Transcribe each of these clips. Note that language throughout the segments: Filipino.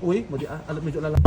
Uy, medyo lala.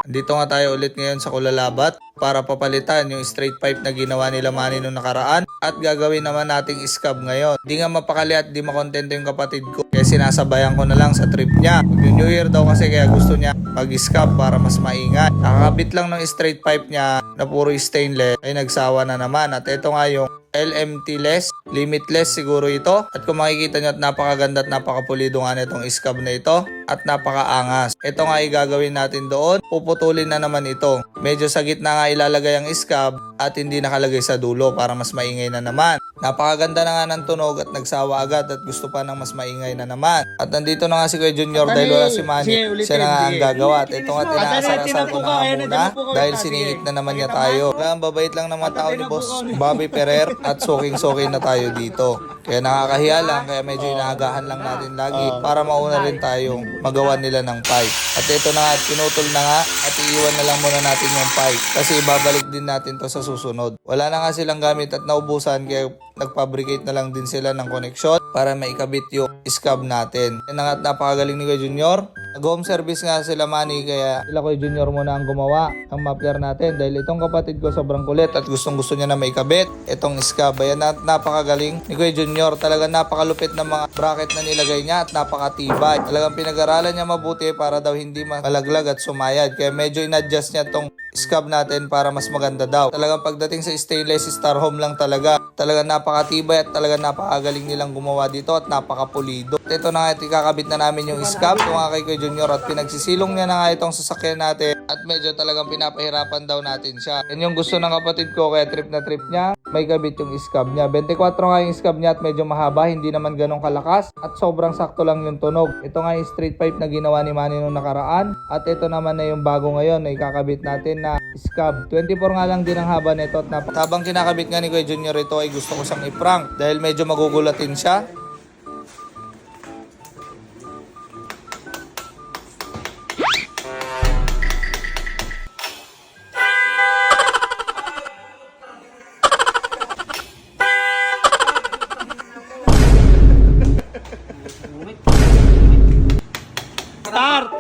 Dito nga tayo ulit ngayon sa Kulalabat para papalitan yung straight pipe na ginawa nila Manny nung nakaraan at gagawin naman nating scab ngayon. Di nga mapakali at di makontento yung kapatid ko kaya sinasabayan ko na lang sa trip niya. Mag-New Year daw kasi kaya gusto niya mag-scab para mas maingat. Nakakabit lang ng straight pipe niya na puro stainless ay nagsawa na naman at ito nga yung LMT-less, limitless siguro ito. At kung makikita nyo at napakaganda at napakapulido nga nitong scab na ito at napakaangas. Ito nga gagawin natin doon. Puputulin na naman ito. Medyo sa gitna nga ilalagay ang scab at hindi nakalagay sa dulo para mas maingay na naman. Napakaganda na nga ng tunog at nagsawa agad at gusto pa ng mas maingay na naman. At nandito na nga si Kuya Junior dahil wala si Manny. Siya na nga ang gagawa. At ito nga tinaasar-asar ko na nga muna dahil siningit na naman niya tayo. Kaya ang babait lang ng mga tao ni Boss Bobby Ferrer at soking-soking na tayo dito. Kaya nakakahiya lang, kaya medyo inaagahan lang natin lagi para mauna rin tayong magawa nila ng pipe. At ito na nga, pinutol na nga at iiwan na lang muna natin yung pipe kasi ibabalik din natin to sa susunod. Wala na nga silang gamit at naubusan kaya nagfabricate na lang din sila ng connection para maikabit yung scab natin. Yan na nga, napakagaling ni Kuya Junior. Nag-home service nga sila Manny kaya sila Kuya Junior muna ang gumawa ng muffler natin dahil itong kapatid ko sobrang kulit at gustong gusto niya na maikabit itong scab. Ayan, napakagaling ni Kuya Junior. Talagang napakalupit ng mga bracket na nilagay niya at napakatibay. Talagang pinag-aralan niya mabuti para daw hindi malaglag at sumayad. Kaya medyo in-adjust niya itong scab natin para mas maganda daw. Talagang pagdating sa stainless, Star Home lang talaga. Talagang napakatibay at talagang napakagaling nilang gumawa dito at napakapulido. At ito na nga, ikakabit na namin yung scab. Ito nga kay Kuya Junior at pinagsisilong niya na nga itong sasakyan natin at medyo talagang pinapahirapan daw natin siya. Yan yung gusto ng kapatid ko kaya trip na trip niya. May kabit yung scab niya. 24 nga yung scab niya at medyo mahaba, hindi naman ganong kalakas at sobrang sakto lang yung tunog. Ito nga yung straight pipe na ginawa ni Manny nung nakaraan at ito naman na yung bago ngayon na ikakabit natin na scab. 24 nga lang din ang haba nito at habang kinakabit nga ni Kuya Junior ito ay gusto ko siyang i-prank dahil medyo magugulatin siya. Start!